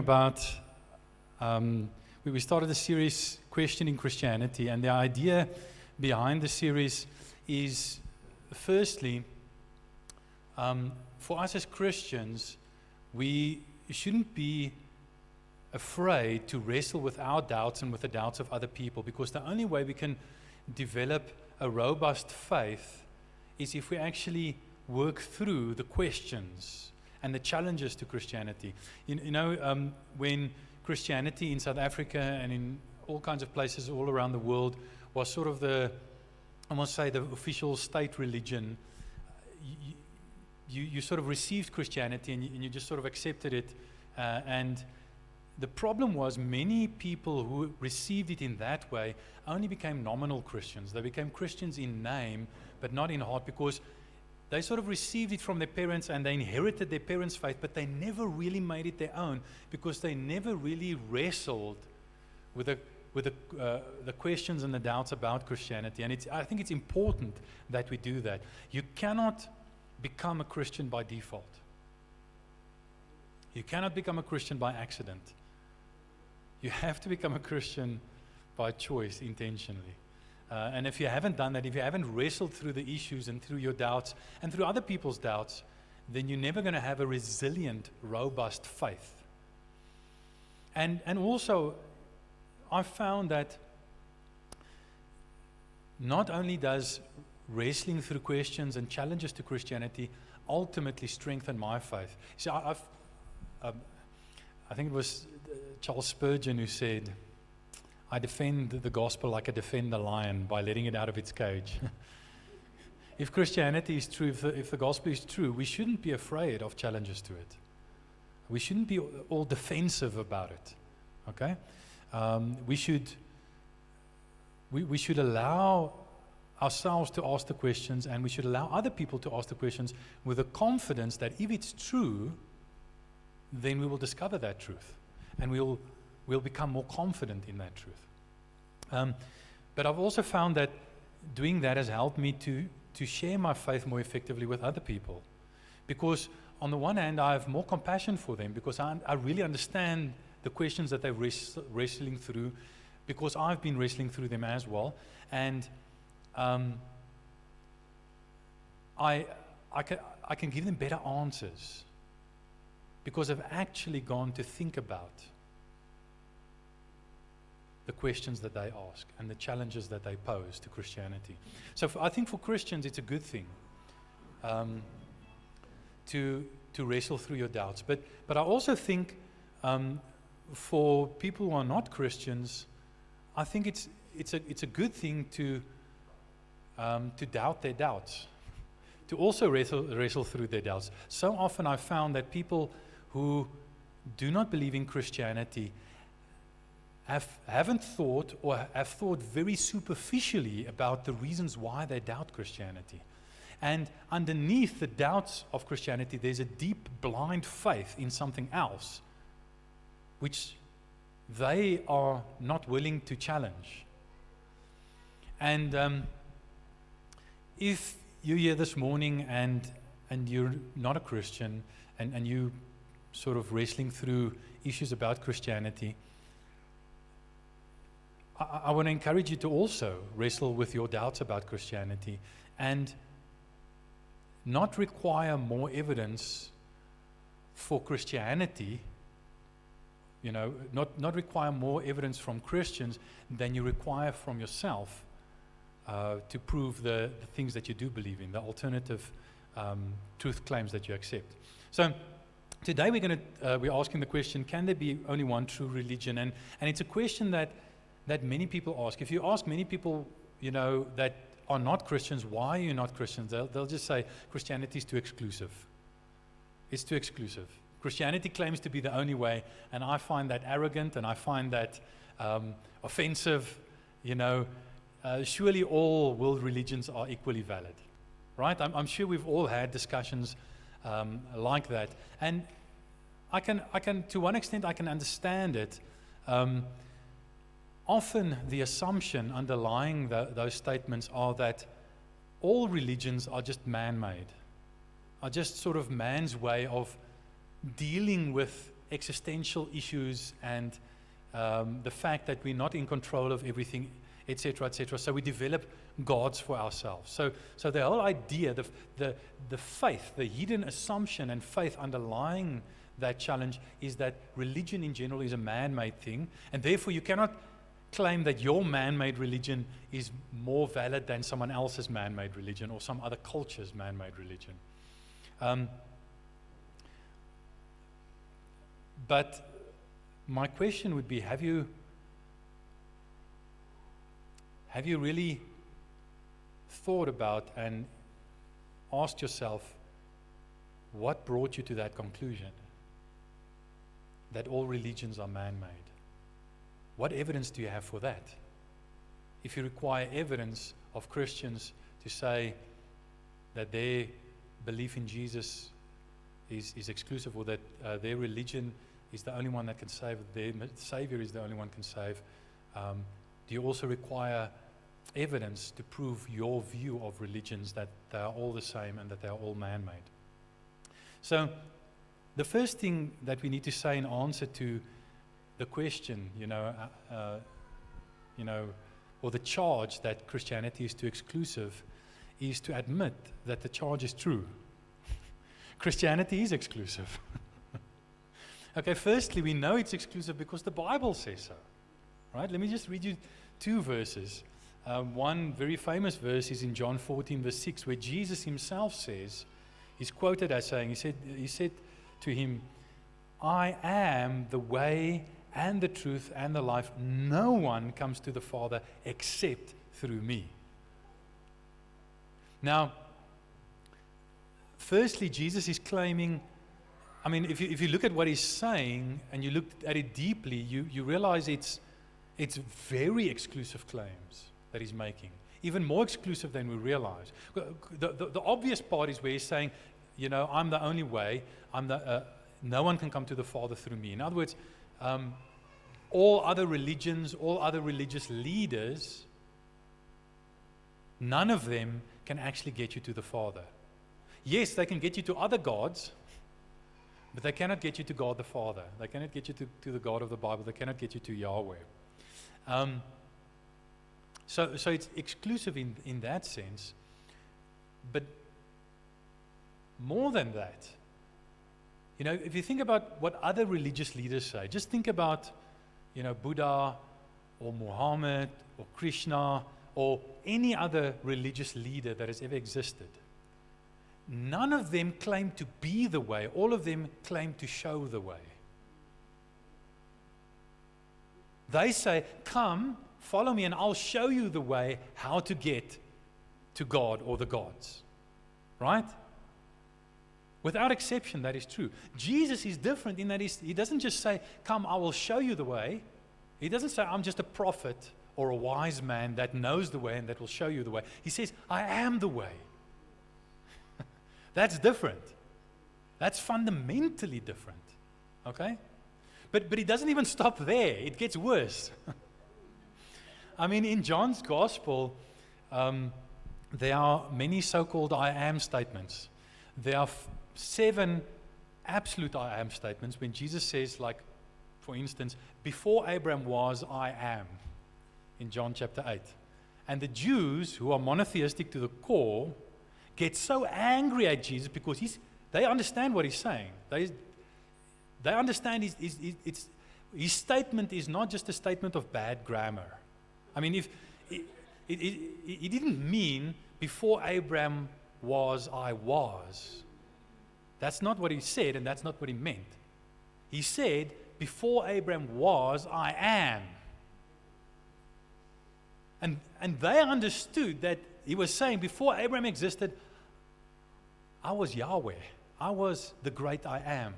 about, we started a series, Questioning Christianity, and the idea behind the series is, firstly, for us as Christians, we shouldn't be afraid to wrestle with our doubts and with the doubts of other people, because the only way we can develop a robust faith is if we actually work through the questions and the challenges to Christianity. When Christianity in South Africa and in all kinds of places all around the world was sort of the official state religion, you sort of received Christianity and you just sort of accepted it. And the problem was many people who received it in that way only became nominal Christians. They became Christians in name, but not in heart, because they sort of received it from their parents and they inherited their parents' faith, but they never really made it their own because they never really wrestled with the questions and the doubts about Christianity. And I think it's important that we do that. You cannot become a Christian by default. You cannot become a Christian by accident. You have to become a Christian by choice, intentionally. And if you haven't done that, if you haven't wrestled through the issues and through your doubts and through other people's doubts, then you're never going to have a resilient, robust faith. And also, I've found that not only does wrestling through questions and challenges to Christianity ultimately strengthen my faith. See, I think it was Charles Spurgeon who said, I defend the gospel like I defend the lion by letting it out of its cage. If Christianity is true, if the gospel is true, we shouldn't be afraid of challenges to it. We shouldn't be all defensive about it. Okay? We should allow ourselves to ask the questions, and we should allow other people to ask the questions with the confidence that if it's true, then we will discover that truth, and we'll become more confident in that truth. But I've also found that doing that has helped me to share my faith more effectively with other people. Because on the one hand, I have more compassion for them because I really understand the questions that they're wrestling through, because I've been wrestling through them as well. And I can give them better answers because I've actually gone to think about the questions that they ask and the challenges that they pose to Christianity. So I think for Christians it's a good thing to wrestle through your doubts. But I also think for people who are not Christians, I think it's a good thing to doubt their doubts, to also wrestle through their doubts. So often I've found that people who do not believe in Christianity haven't thought, or have thought very superficially about the reasons why they doubt Christianity. And underneath the doubts of Christianity, there's a deep, blind faith in something else, which they are not willing to challenge. And if you're here this morning and you're not a Christian, and you sort of wrestling through issues about Christianity, I want to encourage you to also wrestle with your doubts about Christianity and not require more evidence for Christianity, not require more evidence from Christians than you require from yourself to prove the things that you do believe in, the alternative truth claims that you accept. So today we're asking the question, can there be only one true religion? And it's a question that many people ask. If you ask many people, that are not Christians, why are you not Christians? They'll just say Christianity is too exclusive. It's too exclusive. Christianity claims to be the only way, and I find that arrogant, and I find that offensive. Surely all world religions are equally valid, right? I'm sure we've all had discussions like that, and I can to one extent I can understand it. Often the assumption underlying those statements are that all religions are just man-made, are just sort of man's way of dealing with existential issues and the fact that we're not in control of everything, etc., etc. So we develop gods for ourselves. So the whole idea, the faith, the hidden assumption and faith underlying that challenge is that religion in general is a man-made thing, and therefore you cannot claim that your man-made religion is more valid than someone else's man-made religion or some other culture's man-made religion. But my question would be, have you really thought about and asked yourself what brought you to that conclusion? That all religions are man-made. What evidence do you have for that? If you require evidence of Christians to say that their belief in Jesus is exclusive, or that their religion is the only one that can save, their Savior is the only one can save, do you also require evidence to prove your view of religions, that they are all the same and that they are all man-made? So the first thing that we need to say in answer to the question, or the charge that Christianity is too exclusive, is to admit that the charge is true. Christianity is exclusive. Okay, firstly, we know it's exclusive because the Bible says so. Right? Let me just read you two verses. One very famous verse is in John 14, verse 6, where Jesus himself says, he's quoted as saying, he said to him, "I am the way and the truth and the life. No one comes to the Father except through me." Now, firstly, Jesus is claiming, if you look at what he's saying and you look at it deeply, you realize it's very exclusive claims that he's making, even more exclusive than we realize. The obvious part is where he's saying, I'm the only way, no one can come to the Father through me. In other words, all other religions, all other religious leaders, none of them can actually get you to the Father. Yes, they can get you to other gods, but they cannot get you to God the Father. They cannot get you to the God of the Bible. They cannot get you to Yahweh. So it's exclusive in that sense. But more than that, if you think about what other religious leaders say, just think about, Buddha or Muhammad or Krishna or any other religious leader that has ever existed. None of them claim to be the way. All of them claim to show the way. They say, "Come, follow me, and I'll show you the way how to get to God or the gods." Right? Without exception, that is true. Jesus is different in that he doesn't just say, "Come, I will show you the way." He doesn't say, "I'm just a prophet or a wise man that knows the way and that will show you the way." He says, "I am the way." That's different. That's fundamentally different. Okay? But he doesn't even stop there. It gets worse. In John's Gospel, there are many so-called I am statements. There are 7 absolute I am statements when Jesus says, like, for instance, "Before Abraham was, I am," in John chapter 8. And the Jews, who are monotheistic to the core, get so angry at Jesus because they understand what he's saying. They understand his statement is not just a statement of bad grammar. If he didn't mean "before Abraham was, I was." That's not what he said, and that's not what he meant. He said, "Before Abraham was, I am." And they understood that he was saying, before Abraham existed, I was Yahweh. I was the great I am.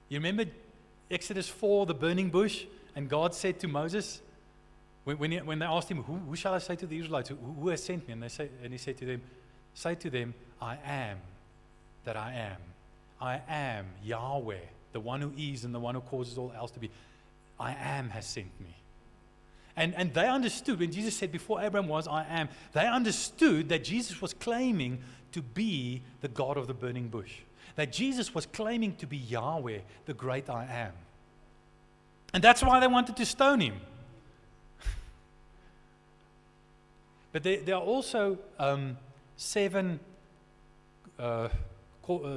You remember Exodus 4, the burning bush? And God said to Moses, when they asked him, who shall I say to the Israelites? Who has sent me? And he said to them, "Say to them, I am that I am. I am Yahweh, the one who is and the one who causes all else to be. I am has sent me." And they understood, when Jesus said, "Before Abraham was, I am," they understood that Jesus was claiming to be the God of the burning bush. that Jesus was claiming to be Yahweh, the great I am. And that's why they wanted to stone him. But there are also 7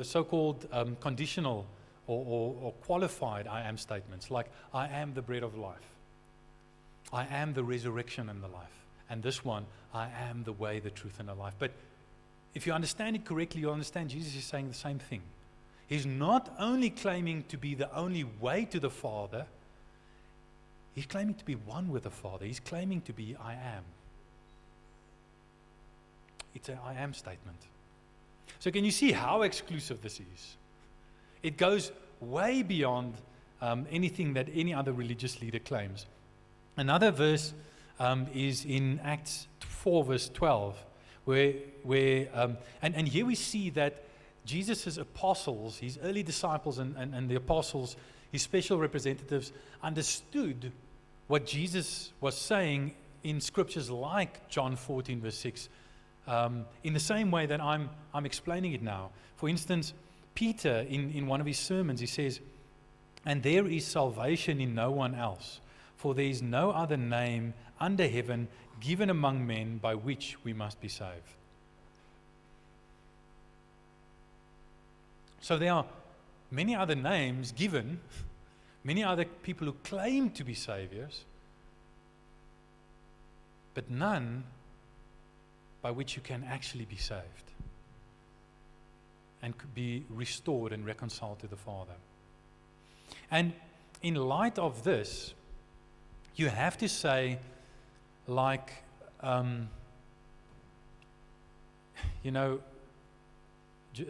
so-called conditional or qualified I am statements, like I am the bread of life. I am the resurrection and the life. And this one, I am the way, the truth, and the life. But if you understand it correctly, you'll understand Jesus is saying the same thing. He's not only claiming to be the only way to the Father, he's claiming to be one with the Father. He's claiming to be I am. It's an I am statement. So can you see how exclusive this is? It goes way beyond anything that any other religious leader claims. Another verse is in Acts 4 verse 12, where and here we see that Jesus' apostles, his early disciples and the apostles, his special representatives, understood what Jesus was saying in scriptures like John 14 verse 6, in the same way that I'm explaining it now. For instance, Peter, in one of his sermons, he says, "And there is salvation in no one else, for there is no other name under heaven given among men by which we must be saved." So there are many other names given, many other people who claim to be saviors, but none by which you can actually be saved and be restored and reconciled to the Father. And in light of this, you have to say, like,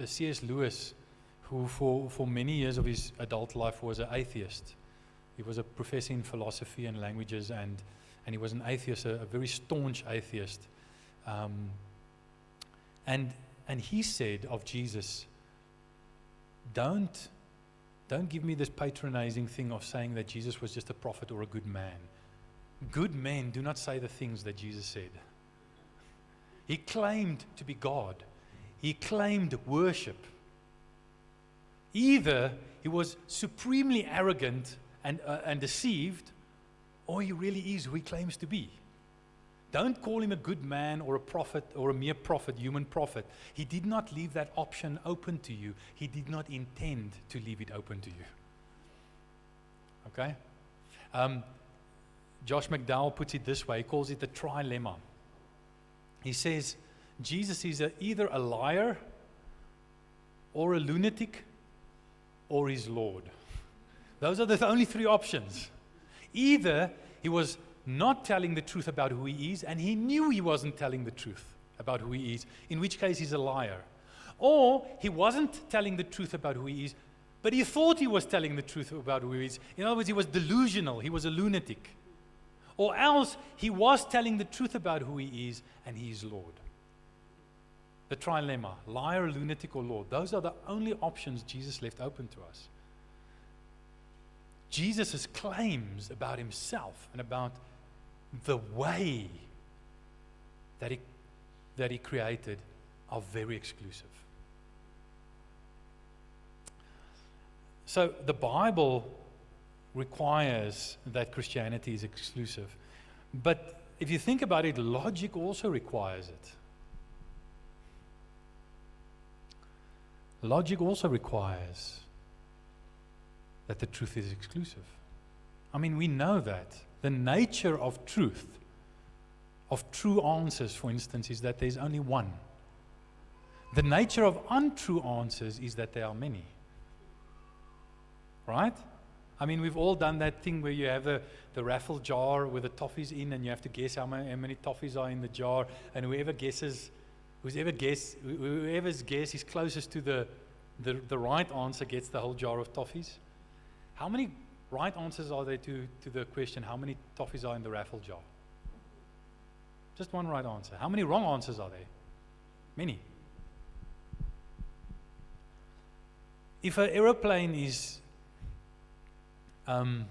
C.S. Lewis, who for many years of his adult life was an atheist. He was a professor in philosophy and languages, and he was an atheist, a very staunch atheist. And he said of Jesus, don't give me this patronizing thing of saying that Jesus was just a prophet or a good man. Good men do not say the things that Jesus said. He claimed to be God. He claimed worship. Either he was supremely arrogant and deceived, or he really is who he claims to be. Don't call him a good man or a prophet or a mere prophet, human prophet. He did not leave that option open to you. He did not intend to leave it open to you. Okay? Josh McDowell puts it this way. He calls it the Trilemma. He says, Jesus is either a liar or a lunatic or his Lord. Those are the only 3 options. Either he was not telling the truth about who he is, and he knew he wasn't telling the truth about who he is, in which case he's a liar. Or he wasn't telling the truth about who he is, but he thought he was telling the truth about who he is. In other words, he was delusional. He was a lunatic. Or else he was telling the truth about who he is, and he is Lord. The trilemma, liar, lunatic, or Lord. Those are the only options Jesus left open to us. Jesus' claims about himself and about the way that he created are very exclusive. So the Bible requires that Christianity is exclusive. But if you think about it, logic also requires it. Logic also requires that the truth is exclusive. I mean, we know that. The nature of truth, of true answers, for instance, is that there's only one. The nature of untrue answers is that there are many. Right? I mean, we've all done that thing where you have the raffle jar with the toffees in, and you have to guess how many toffees are in the jar, and whoever's guess is closest to the right answer gets the whole jar of toffees. How many right answers are there to the question, how many toffees are in the raffle jar? Just one right answer. How many wrong answers are there? Many. If an aeroplane is coming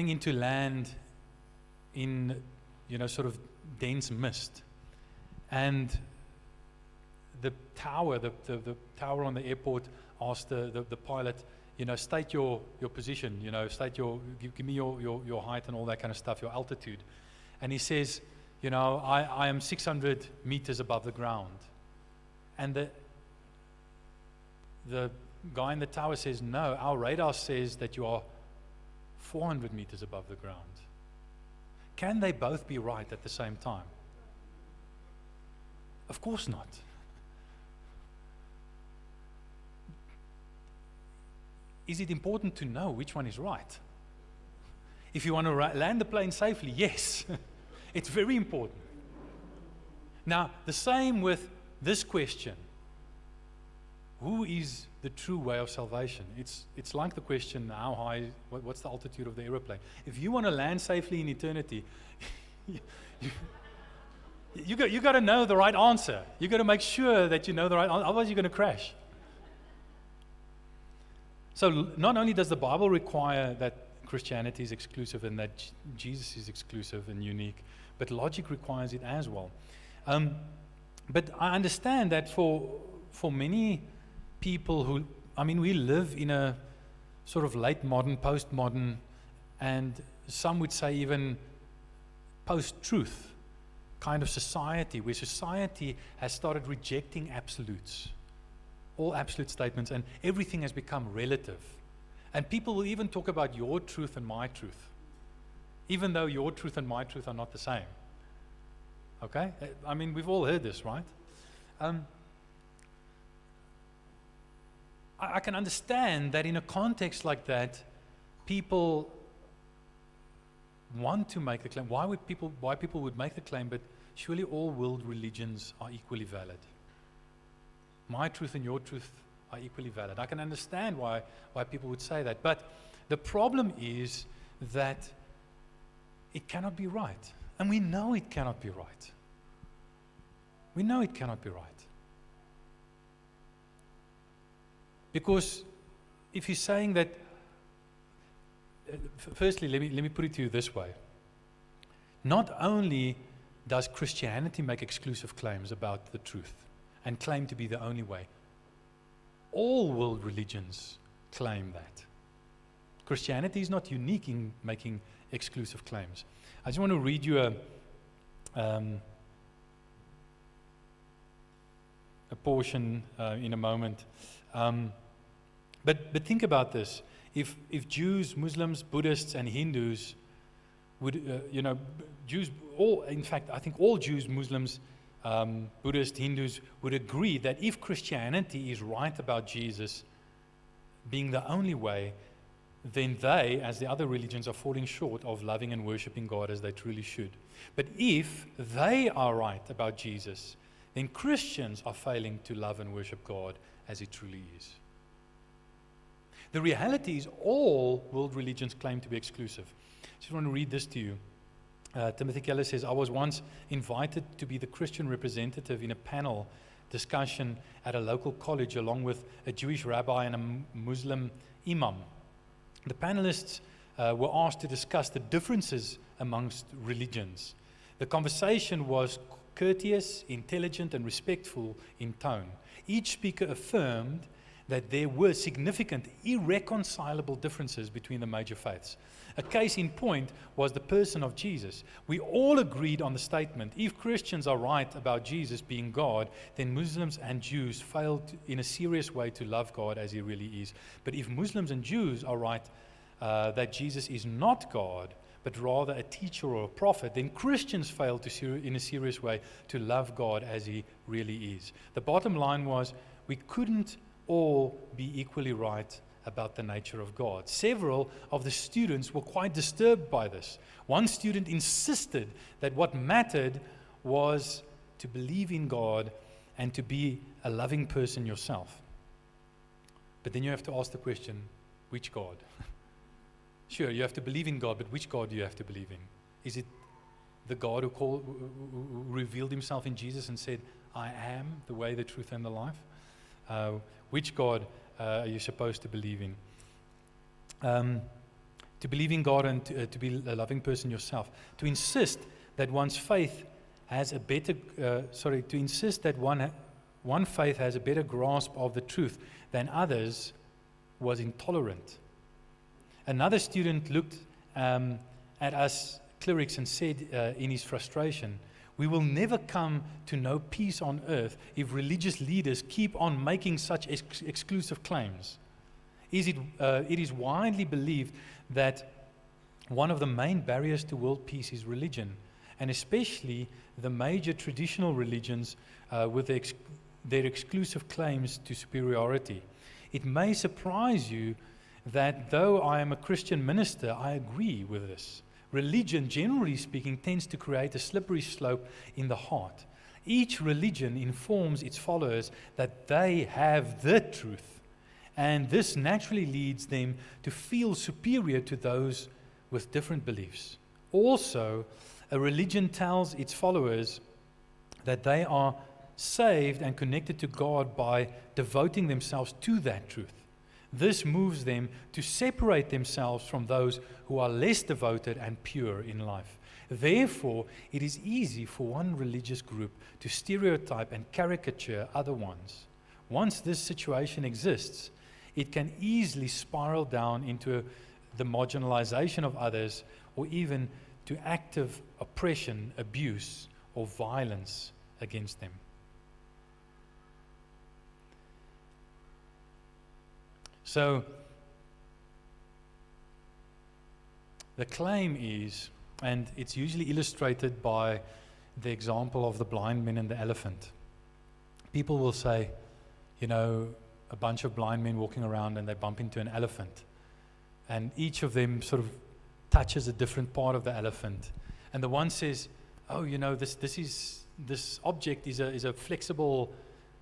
into land in, sort of dense mist, and the tower, the tower on the airport asked the pilot, state your position, give me your height and all that kind of stuff, your altitude. And he says, I am 600 meters above the ground. And the guy in the tower says, no, our radar says that you are 400 meters above the ground. Can they both be right at the same time? Of course not. Is it important to know which one is right? If you want to land the plane safely, yes. It's very important. Now, the same with this question. Who is the true way of salvation? It's like the question, how high, what's the altitude of the aeroplane? If you want to land safely in eternity, you got to know the right answer. You got to make sure that you know the right answer, otherwise you're going to crash. So not only does the Bible require that Christianity is exclusive and that Jesus is exclusive and unique, but logic requires it as well. But I understand that for many people we live in a sort of late modern, postmodern, and some would say even post-truth kind of society, where society has started rejecting absolutes, all absolute statements, and everything has become relative. And people will even talk about your truth and my truth, even though your truth and my truth are not the same. Okay? We've all heard this, right? I can understand that in a context like that, people want to make the claim. Why people would make the claim, but surely all world religions are equally valid. My truth and your truth are equally valid. I can understand why people would say that. But the problem is that it cannot be right. And we know it cannot be right. We know it cannot be right. Because if you're saying that, firstly, let me put it to you this way. Not only does Christianity make exclusive claims about the truth and claim to be the only way, all world religions claim that. Christianity is not unique in making exclusive claims. I just want to read you a portion in a moment. But think about this. If Jews, Muslims, Buddhists, and Hindus would, Jews, I think all Jews, Muslims, Buddhists, Hindus would agree that if Christianity is right about Jesus being the only way, then they, as the other religions, are falling short of loving and worshiping God as they truly should. But if they are right about Jesus, then Christians are failing to love and worship God as He truly is. The reality is all world religions claim to be exclusive. I just want to read this to you. Timothy Keller says, I was once invited to be the Christian representative in a panel discussion at a local college along with a Jewish rabbi and a Muslim imam. The panelists were asked to discuss the differences amongst religions. The conversation was courteous, intelligent, and respectful in tone. Each speaker affirmed that there were significant, irreconcilable differences between the major faiths. A case in point was the person of Jesus. We all agreed on the statement, if Christians are right about Jesus being God, then Muslims and Jews failed in a serious way to love God as He really is. But if Muslims and Jews are right that Jesus is not God, but rather a teacher or a prophet, then Christians fail in a serious way to love God as He really is. The bottom line was, we couldn't all be equally right about the nature of God. Several of the students were quite disturbed by this. One student insisted that what mattered was to believe in God and to be a loving person yourself. But then you have to ask the question, which God? Sure, you have to believe in God, but which God do you have to believe in? Is it the God who revealed Himself in Jesus and said, I am the way, the truth, and the life? Which God are you supposed to believe in? To believe in God and to be a loving person yourself. To insist that one's faith has a better, to insist that one faith has a better grasp of the truth than others was intolerant. Another student looked at us clerics and said in his frustration, "We will never come to know peace on earth if religious leaders keep on making such exclusive claims. It is widely believed that one of the main barriers to world peace is religion, and especially the major traditional religions with their exclusive claims to superiority. It may surprise you that though I am a Christian minister, I agree with this. Religion, generally speaking, tends to create a slippery slope in the heart. Each religion informs its followers that they have the truth, and this naturally leads them to feel superior to those with different beliefs. Also, a religion tells its followers that they are saved and connected to God by devoting themselves to that truth. This moves them to separate themselves from those who are less devoted and pure in life. Therefore, it is easy for one religious group to stereotype and caricature other ones. Once this situation exists, it can easily spiral down into the marginalization of others, or even to active oppression, abuse, or violence against them. So, the claim is, and it's usually illustrated by the example of the blind man and the elephant. People will say, a bunch of blind men walking around and they bump into an elephant. And each of them sort of touches a different part of the elephant. And the one says, this object is a flexible,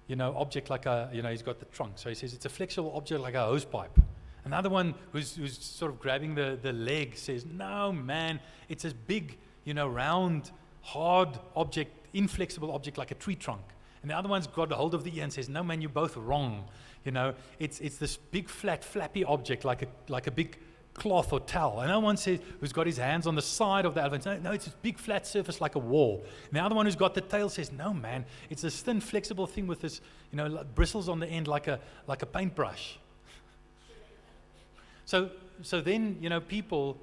object like he's got the trunk. So he says it's a flexible object like a hose pipe. Another one who's sort of grabbing the leg says, no, man, it's a big, round, hard object, inflexible object like a tree trunk. And the other one's got a hold of the ear and says, no, man, you're both wrong. It's this big, flat, flappy object like a big cloth or towel. Another one says, who's got his hands on the side of the elephant, no, it's this big, flat surface like a wall. And the other one who's got the tail says, no, man, it's this thin, flexible thing with this, bristles on the end like a paintbrush. So then, people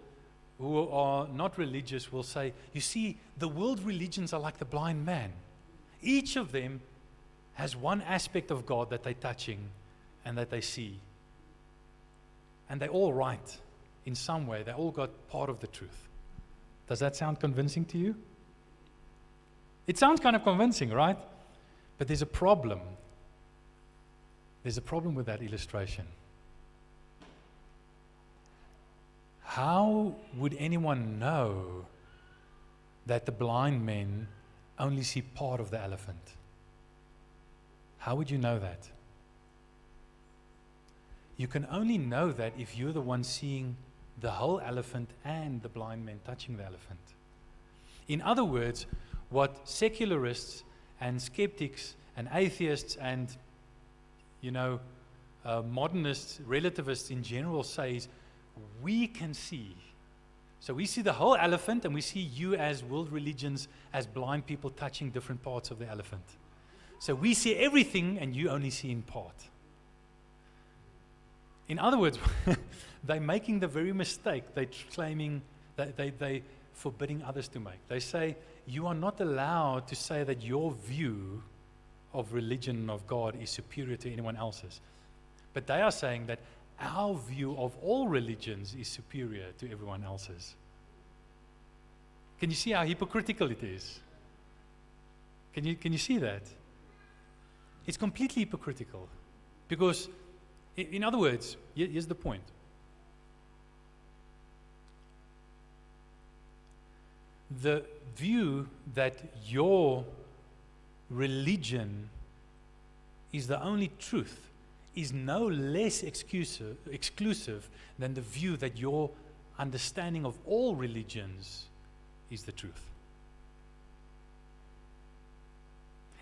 who are not religious will say, you see, the world religions are like the blind man. Each of them has one aspect of God that they're touching and that they see. And they're all right in some way. They all got part of the truth. Does that sound convincing to you? It sounds kind of convincing, right? But there's a problem. There's a problem with that illustration. How would anyone know that the blind men only see part of the elephant? How would you know that? You can only know that if you're the one seeing the whole elephant and the blind man touching the elephant. In other words, what secularists and skeptics and atheists and, modernists, relativists in general say is, we can see. So we see the whole elephant, and we see you as world religions as blind people touching different parts of the elephant. So we see everything, and you only see in part. In other words, they're making the very mistake they're claiming that they're forbidding others to make. They say, you are not allowed to say that your view of religion and of God is superior to anyone else's. But they are saying that our view of all religions is superior to everyone else's. Can you see how hypocritical it is? Can you see that? It's completely hypocritical. Because, in other words, here's the point. The view that your religion is the only truth is no less exclusive than the view that your understanding of all religions is the truth.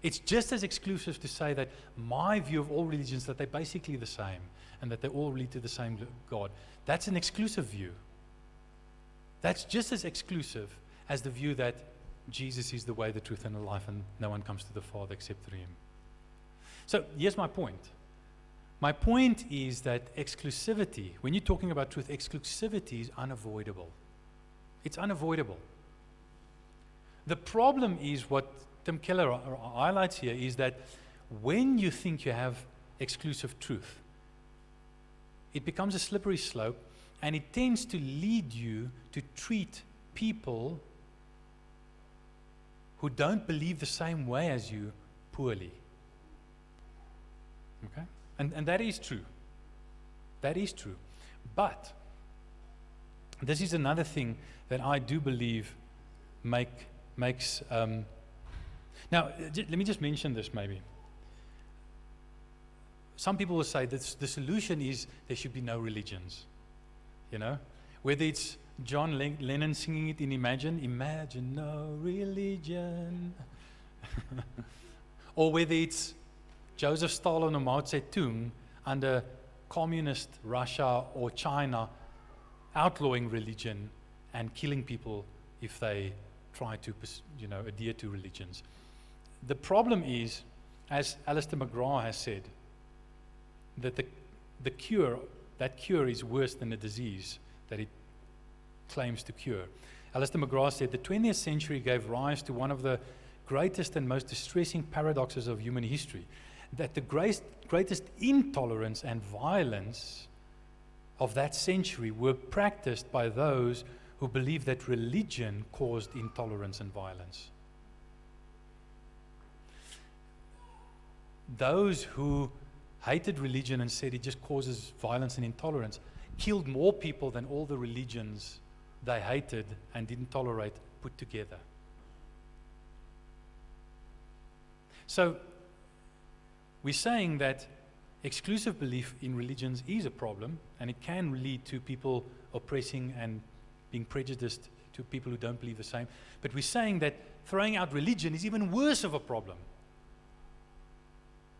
It's just as exclusive to say that my view of all religions, that they're basically the same and that they all lead to the same God. That's an exclusive view. That's just as exclusive as the view that Jesus is the way, the truth, and the life, and no one comes to the Father except through Him. So here's my point. My point is that exclusivity, when you're talking about truth, exclusivity is unavoidable. It's unavoidable. The problem is what Tim Keller highlights here is that when you think you have exclusive truth, it becomes a slippery slope, and it tends to lead you to treat people who don't believe the same way as you poorly. Okay? And that is true. That is true. But this is another thing that I do believe makes... now, let me just mention this maybe. Some people will say that the solution is there should be no religions. You know? Whether it's John Lennon singing it in Imagine no religion. Or whether it's Joseph Stalin or Mao Zedong under communist Russia or China outlawing religion and killing people if they try to, adhere to religions. The problem is, as Alistair McGrath has said, that that cure is worse than the disease that it claims to cure. Alistair McGrath said, the 20th century gave rise to one of the greatest and most distressing paradoxes of human history, that the greatest intolerance and violence of that century were practiced by those who believed that religion caused intolerance and violence. Those who hated religion and said it just causes violence and intolerance killed more people than all the religions they hated and didn't tolerate put together. So, we're saying that exclusive belief in religions is a problem, and it can lead to people oppressing and being prejudiced to people who don't believe the same. But we're saying that throwing out religion is even worse of a problem.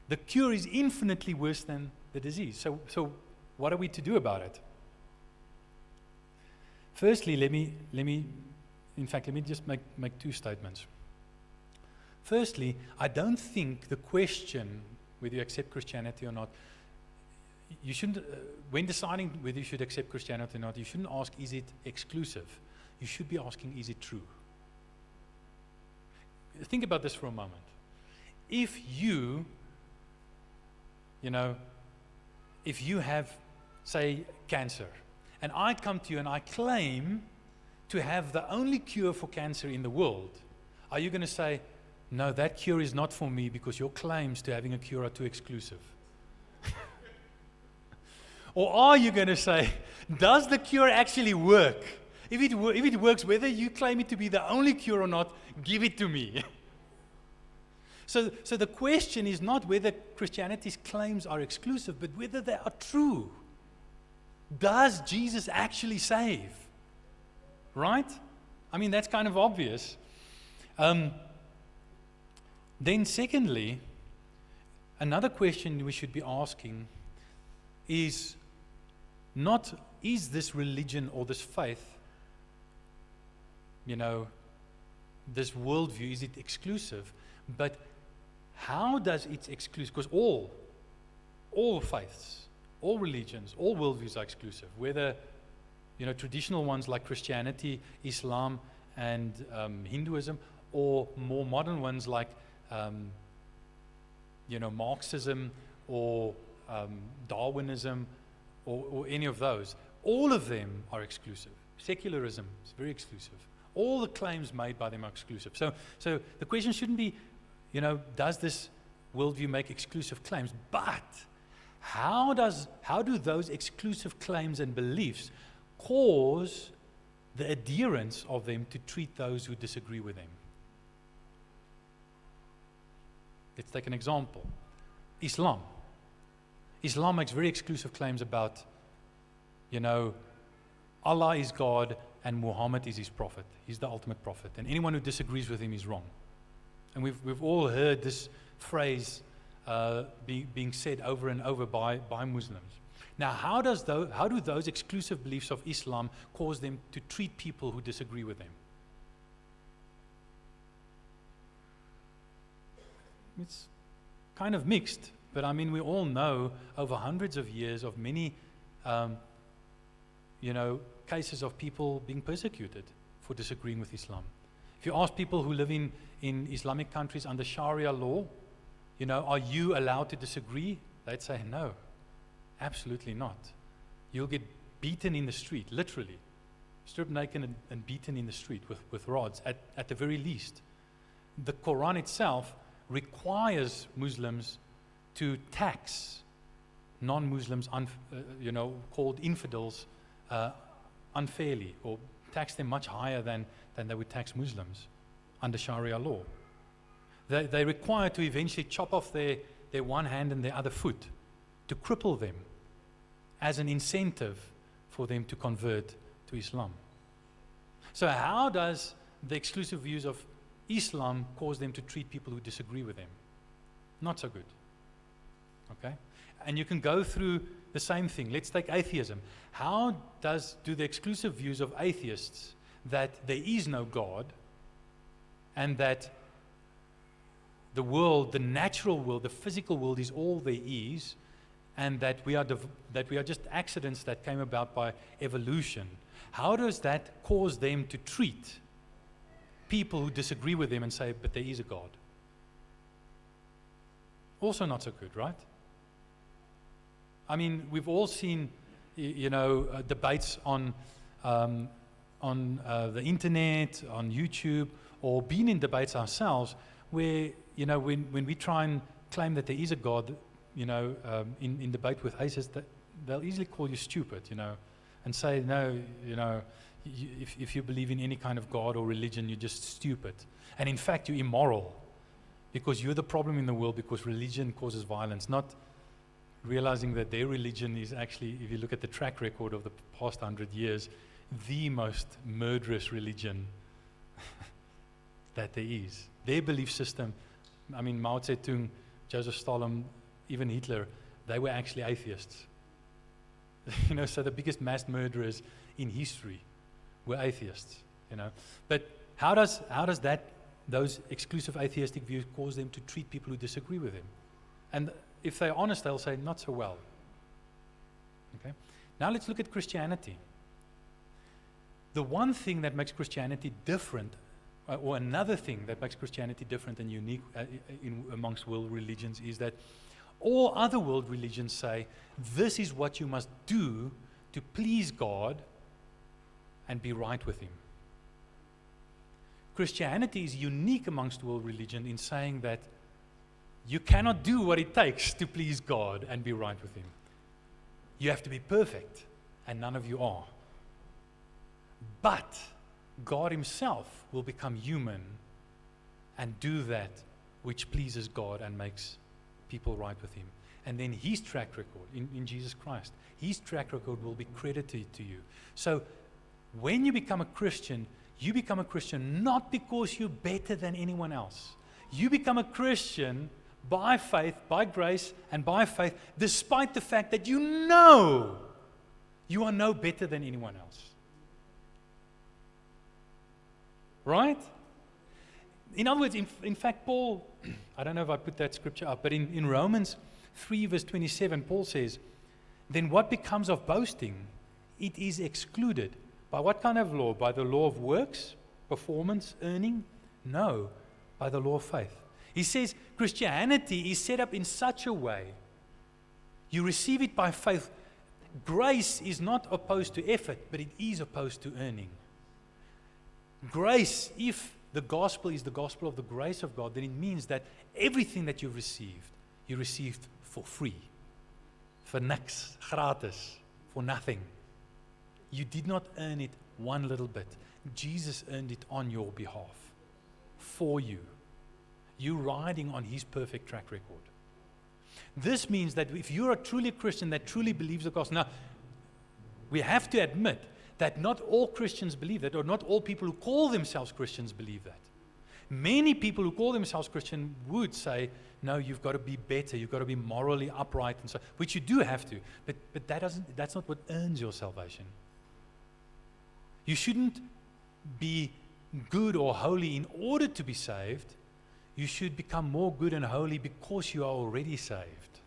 The cure is infinitely worse than the disease. So what are we to do about it? Firstly, let me just make two statements. Firstly, I don't think the question whether you accept Christianity or not, you shouldn't, when deciding whether you should accept Christianity or not, you shouldn't ask, is it exclusive? You should be asking, is it true? Think about this for a moment. If you have, say, cancer, and I come to you and I claim to have the only cure for cancer in the world, are you going to say, no, that cure is not for me because your claims to having a cure are too exclusive? Or are you going to say, does the cure actually work? If it works, whether you claim it to be the only cure or not, give it to me. So the question is not whether Christianity's claims are exclusive, but whether they are true. Does Jesus actually save? Right? I mean, that's kind of obvious. Then secondly, another question we should be asking is not, is this religion or this faith, this worldview, is it exclusive? But how does it exclusive? Because all faiths, all religions, all worldviews are exclusive. Whether, traditional ones like Christianity, Islam, and Hinduism, or more modern ones like Marxism or Darwinism or any of those. All of them are exclusive. Secularism is very exclusive. All the claims made by them are exclusive. So the question shouldn't be, does this worldview make exclusive claims? But how do those exclusive claims and beliefs cause the adherence of them to treat those who disagree with them? Let's take an example. Islam. Islam makes very exclusive claims about, Allah is God and Muhammad is his prophet. He's the ultimate prophet. And anyone who disagrees with him is wrong. And we've all heard this phrase being said over and over by Muslims. Now, how do those exclusive beliefs of Islam cause them to treat people who disagree with them? kind of mixed. But I mean, we all know over hundreds of years of many, cases of people being persecuted for disagreeing with Islam. If you ask people who live in Islamic countries under Sharia law, are you allowed to disagree? They'd say no, absolutely not. You'll get beaten in the street, literally, stripped naked and beaten in the street with rods, at the very least. The Quran itself requires Muslims to tax non-Muslims, called infidels, unfairly, or tax them much higher than they would tax Muslims under Sharia law. They're required to eventually chop off their one hand and their other foot to cripple them as an incentive for them to convert to Islam. So how does the exclusive views of Islam cause them to treat people who disagree with them? Not so good. Okay? And you can go through the same thing. Let's take atheism. How do the exclusive views of atheists that there is no God and that the world, the natural world, the physical world is all there is, and that we are just accidents that came about by evolution, how does that cause them to treat people who disagree with them and say, but there is a God? Also not so good, right? I mean, we've all seen, debates on the internet, on YouTube, or been in debates ourselves where, when we try and claim that there is a God, in debate with atheists, they'll easily call you stupid, and say, no, if you believe in any kind of God or religion, you're just stupid. And in fact, you're immoral because you're the problem in the world because religion causes violence, not realizing that their religion is actually, if you look at the track record of the past 100 years, the most murderous religion that there is. Their belief system, I mean, Mao Zedong, Joseph Stalin, even Hitler, they were actually atheists. So the biggest mass murderers in history were atheists, But how does those exclusive atheistic views cause them to treat people who disagree with them? And if they're honest, they'll say, not so well. Okay? Now let's look at Christianity. The one thing that makes Christianity different, or another thing that makes Christianity different and unique amongst world religions, is that all other world religions say, this is what you must do to please God and be right with Him. Christianity is unique amongst world religion in saying that you cannot do what it takes to please God and be right with Him. You have to be perfect, and none of you are. But God Himself will become human and do that which pleases God and makes people right with Him. And then His track record in Jesus Christ, His track record will be credited to you. So when you become a Christian not because you're better than anyone else. You become a Christian by faith, by grace, and by faith, despite the fact that you know you are no better than anyone else. Right? In other words, in fact, Paul, I don't know if I put that scripture up, but in Romans 3 verse 27, Paul says, then what becomes of boasting? It is excluded. By what kind of law? By the law of works, performance, earning? No, by the law of faith. He says Christianity is set up in such a way, you receive it by faith. Grace is not opposed to effort, but it is opposed to earning. Grace, if the gospel is the gospel of the grace of God, then it means that everything that you've received, you received for free. For niks, gratis, for nothing. You did not earn it one little bit. Jesus earned it on your behalf, for you. You riding on His perfect track record. This means that if you're a truly Christian that truly believes the gospel, now, we have to admit that not all Christians believe that, or not all people who call themselves Christians believe that. Many people who call themselves Christian would say, no, you've got to be better, you've got to be morally upright, and so, which you do have to, but that's not what earns your salvation. You shouldn't be good or holy in order to be saved. you should become more good and holy because you are already saved.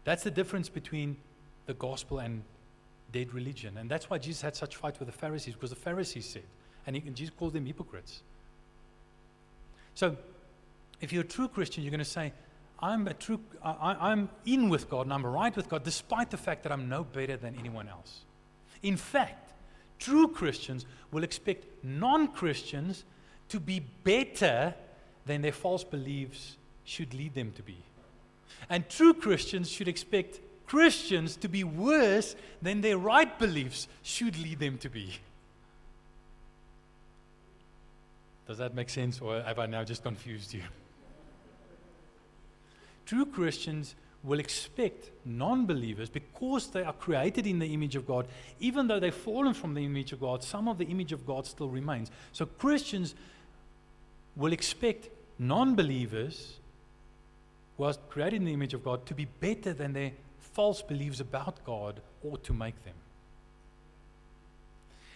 That's the difference between the gospel and dead religion. And that's why Jesus had such fight with the Pharisees, because the Pharisees said, and Jesus called them hypocrites. So, if you're a true Christian, you're going to say, I'm in with God and I'm right with God, despite the fact that I'm no better than anyone else. In fact, true Christians will expect non-Christians to be better than their false beliefs should lead them to be. And true Christians should expect Christians to be worse than their right beliefs should lead them to be. Does that make sense, or have I now just confused you? True Christians will expect non-believers, because they are created in the image of God, even though they've fallen from the image of God, some of the image of God still remains. So Christians will expect non-believers who are created in the image of God to be better than their false beliefs about God ought to make them.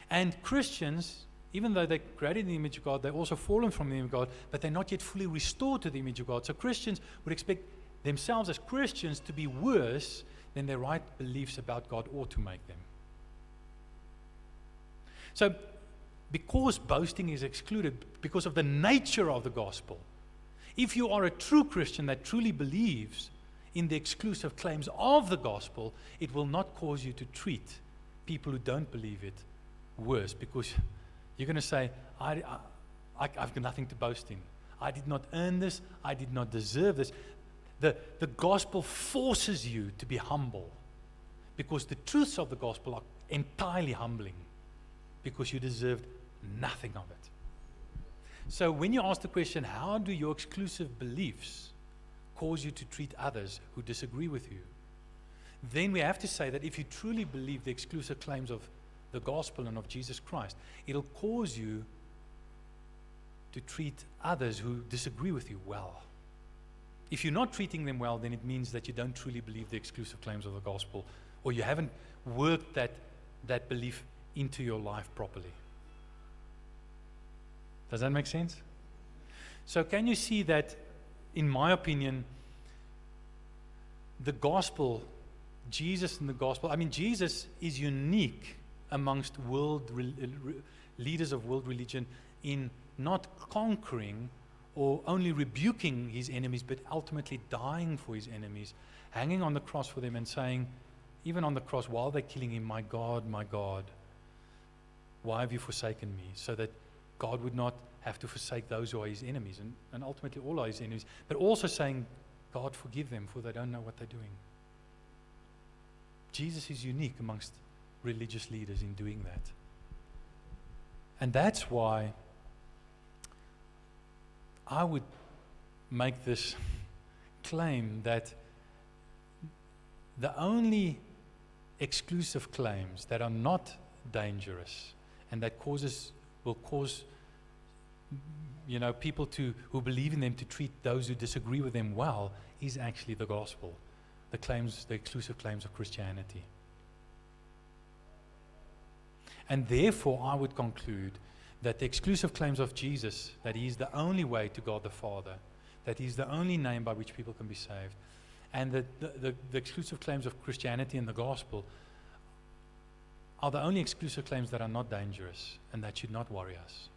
And Christians, even though they're created in the image of God, they've also fallen from the image of God, but they're not yet fully restored to the image of God. So Christians would expect themselves as Christians to be worse than their right beliefs about God ought to make them. So, because boasting is excluded, because of the nature of the gospel, if you are a true Christian that truly believes in the exclusive claims of the gospel, it will not cause you to treat people who don't believe it worse, because you're going to say, I've got nothing to boast in. I did not earn this. I did not deserve this. The gospel forces you to be humble, because the truths of the gospel are entirely humbling, because you deserved nothing of it. So when you ask the question, how do your exclusive beliefs cause you to treat others who disagree with you? Then we have to say that if you truly believe the exclusive claims of the gospel and of Jesus Christ, it'll cause you to treat others who disagree with you well. If you're not treating them well, then it means that you don't truly believe the exclusive claims of the gospel, or you haven't worked that belief into your life properly. Does that make sense? So can you see that, in my opinion, the gospel, Jesus and the gospel, Jesus is unique amongst leaders of world religion in not conquering or only rebuking his enemies, but ultimately dying for his enemies, hanging on the cross for them and saying, even on the cross, while they're killing him, my God, why have you forsaken me? So that God would not have to forsake those who are his enemies, and ultimately all are his enemies, but also saying, God, forgive them, for they don't know what they're doing. Jesus is unique amongst religious leaders in doing that. And that's why I would make this claim that the only exclusive claims that are not dangerous and that will cause people who believe in them to treat those who disagree with them well is actually the gospel, the exclusive claims of Christianity. And therefore, I would conclude that the exclusive claims of Jesus, that he is the only way to God the Father, that he is the only name by which people can be saved, and the exclusive claims of Christianity and the gospel are the only exclusive claims that are not dangerous and that should not worry us.